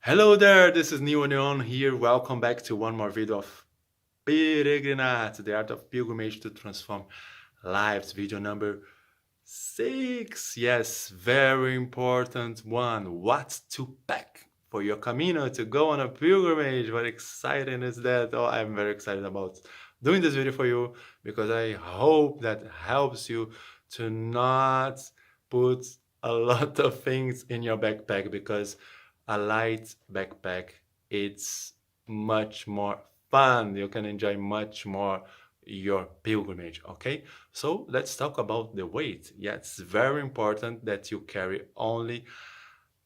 Hello there, this is New Neon here. Welcome back to one more video of Peregrinat, the art of pilgrimage to transform lives. Video number 6. Yes, very important one. What to pack for your Camino to go on a pilgrimage. What exciting is that? Oh, I'm very excited about doing this video for you because I hope that helps you to not put a lot of things in your backpack, because a light backpack, it's much more fun. You can enjoy much more your pilgrimage. Okay, so let's talk about the weight. Yeah, it's very important that you carry only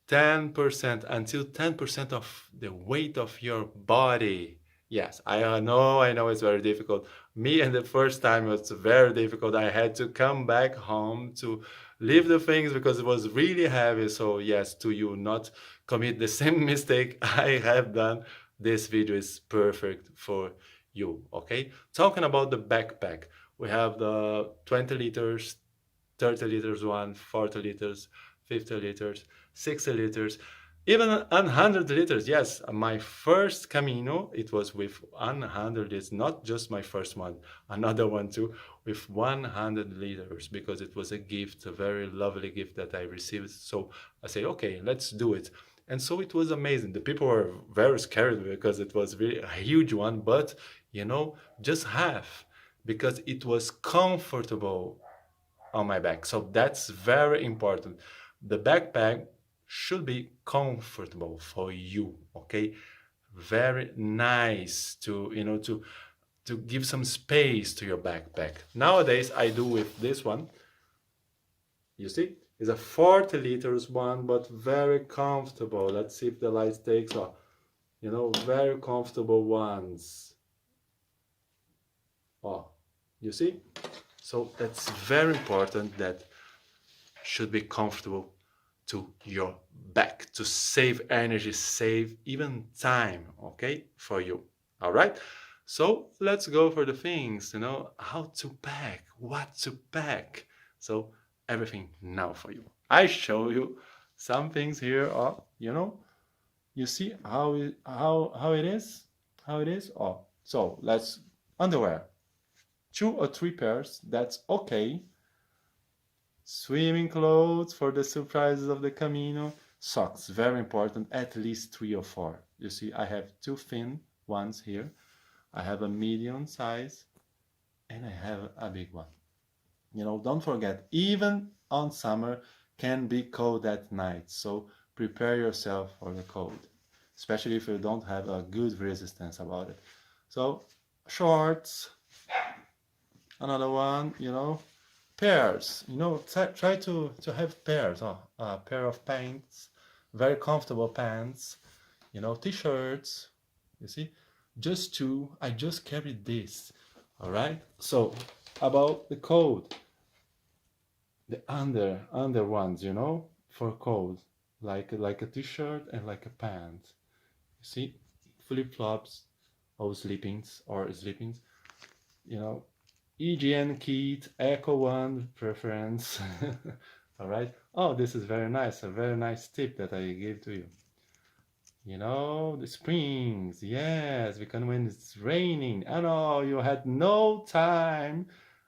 10% until 10% of the weight of your body. Yes, I know it's very difficult. Me, and the first time it was very difficult. I had to come back home to leave the things because it was really heavy. So yes, to you not commit the same mistake I have done, this video is perfect for you. Okay, talking about the backpack, we have the 20 liters, 30 liters one, 40 liters, 50 liters, 60 liters, even 100 liters. Yes, my first Camino, it was with 100 liters, not just my first one, another one too, with 100 liters, because it was a gift, a very lovely gift that I received. So I say, okay, let's do it. And so it was amazing. The people were very scared because it was really a huge one, but just half, because it was comfortable on my back. So that's very important. The backpack should be comfortable for you, okay? Very nice to, to give some space to your backpack. Nowadays, I do with this one. You see? It's a 40 liters one, but very comfortable. Let's see if the light takes off. Very comfortable ones. Oh, you see? So that's very important, that should be comfortable to your back, to save energy, save even time, okay, for you. All right. So let's go for the things, how to pack, what to pack. So everything now for you. I show you some things here. Oh, you see how it is, Oh, so let's underwear. 2 or 3 pairs, that's okay. Swimming clothes for the surprises of the Camino. Socks, very important, at least 3 or 4. You see, I have 2 thin ones here. I have a medium size, and I have a big one. Don't forget, even on summer can be cold at night, so prepare yourself for the cold, especially if you don't have a good resistance about it. So, shorts, another one, pairs, try to have pairs. A pair of pants, very comfortable pants, t-shirts. You see, just 2. I just carried this. All right. So about the coat, the under ones, for cold, like a t-shirt and like a pant. You see, flip-flops or sleepings, EGN kit, Echo 1 preference. All right. Oh, this is very nice. A very nice tip that I gave to you. The springs. Yes, because when it's raining, and oh, you had no time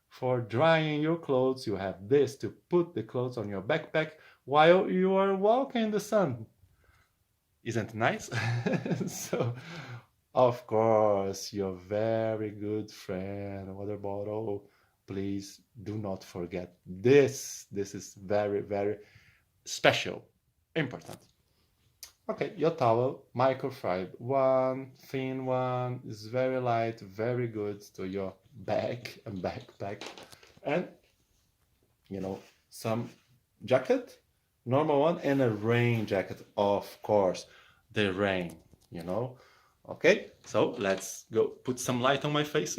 for drying your clothes, you have this to put the clothes on your backpack while you are walking in the sun. Isn't it nice? So, of course, your very good friend, water bottle. Please do not forget this. This is very, very special, important. Okay, your towel, microfiber one, thin one, is very light, very good to your bag and backpack. And, some jacket, normal one, and a rain jacket, of course, the rain, Okay, so let's go put some light on my face.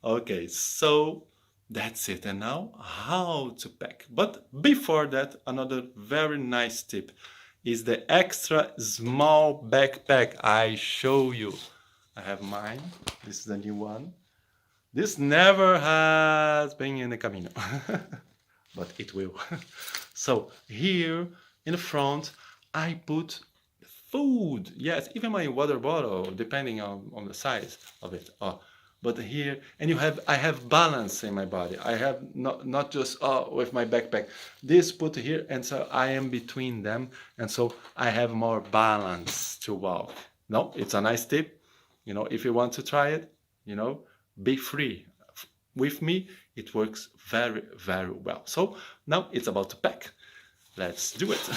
Okay, so that's it. And now, how to pack. But before that, another very nice tip is the extra small backpack I show you. I have mine. This is the new one. This never has been in the Camino, but it will. So here in the front, I put food. Yes, even my water bottle, depending on the size of it. But here, and I have balance in my body. I have not just with my backpack. This put here, and so I am between them, and so I have more balance to walk. No, it's a nice tip. You know, if you want to try it, you know, be free. With me, it works very, very well. So now it's about to pack. Let's do it.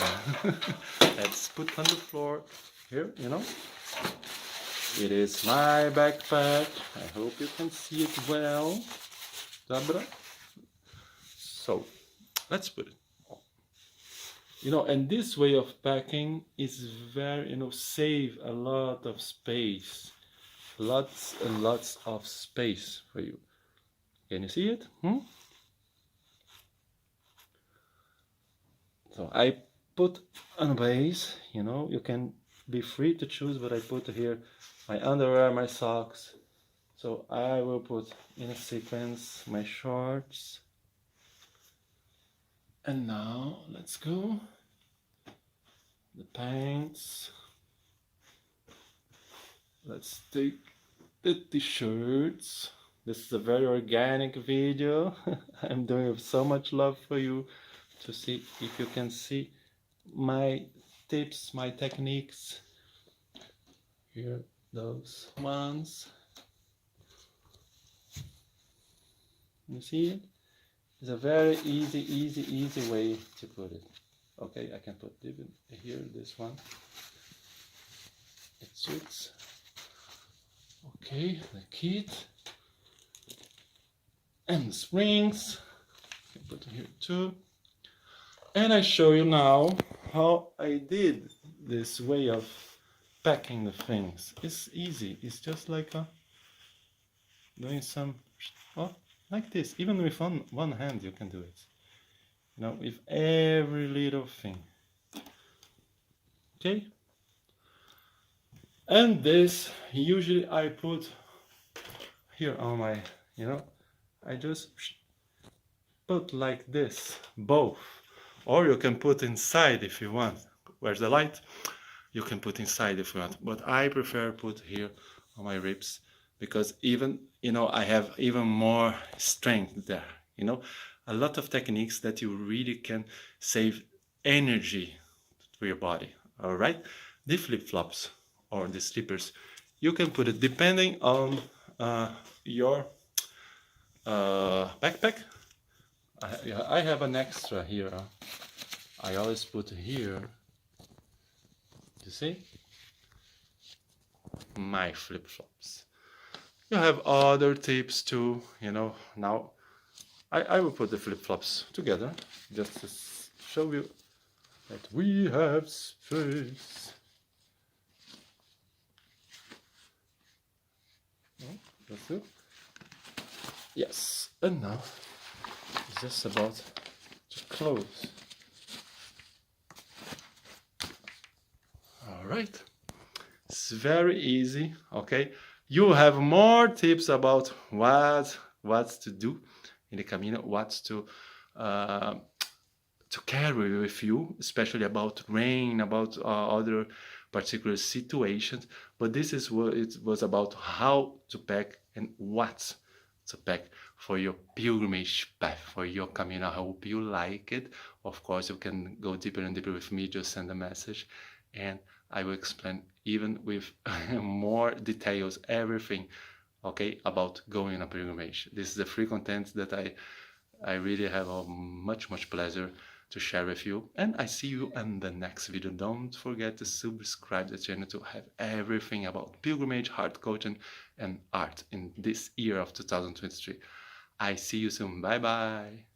Let's put on the floor here, you know. It is my backpack. I hope you can see it well. Dabra. So let's put it. You know, and this way of packing is very, you know, save a lot of space. Lots and lots of space for you. Can you see it? So I put on a base, you know, you can be free to choose, but I put here my underwear, my socks. So I will put in a sequence my shorts. And now let's go. The pants. Let's take the t-shirts. This is a very organic video. I'm doing it with so much love for you to see if you can see my tips, my techniques. Here, those ones. You see it? It's a very easy way to put it. Okay, I can put even here, this one. It suits. Okay, the kit. And the springs. I put it here too. And I show you now how I did this way of packing the things. It's easy. It's just like doing some, like this. Even with one hand you can do it. You know, with every little thing. Okay? And this, usually I put here on my, you know, I just put like this, both. Or you can put inside if you want. Where's the light? You can put inside if you want. But I prefer put here on my ribs because even, you know, I have even more strength there. You know, a lot of techniques that you really can save energy to your body. All right? The flip-flops or the slippers, you can put it depending on your backpack. I have an extra here. I always put here, you see, my flip-flops. You have other tips too, you know. Now I will put the flip-flops together just to show you that we have space. That's it. Yes, and now it's just about to close. All right, it's very easy. Okay, you have more tips about what to do in the Camino, what to carry with you, especially about rain, about other particular situations. But this is what it was about: how to pack and what to pack for your pilgrimage path, for your Camino. I hope you like it. Of course, you can go deeper and deeper with me. Just send a message and I will explain even with more details everything, okay, about going on a pilgrimage. This is the free content that I really have a much pleasure to share with you, and I see you in the next video. Don't forget to subscribe to the channel to have everything about pilgrimage, heart coaching and art in this year of 2023. I see you soon. Bye bye.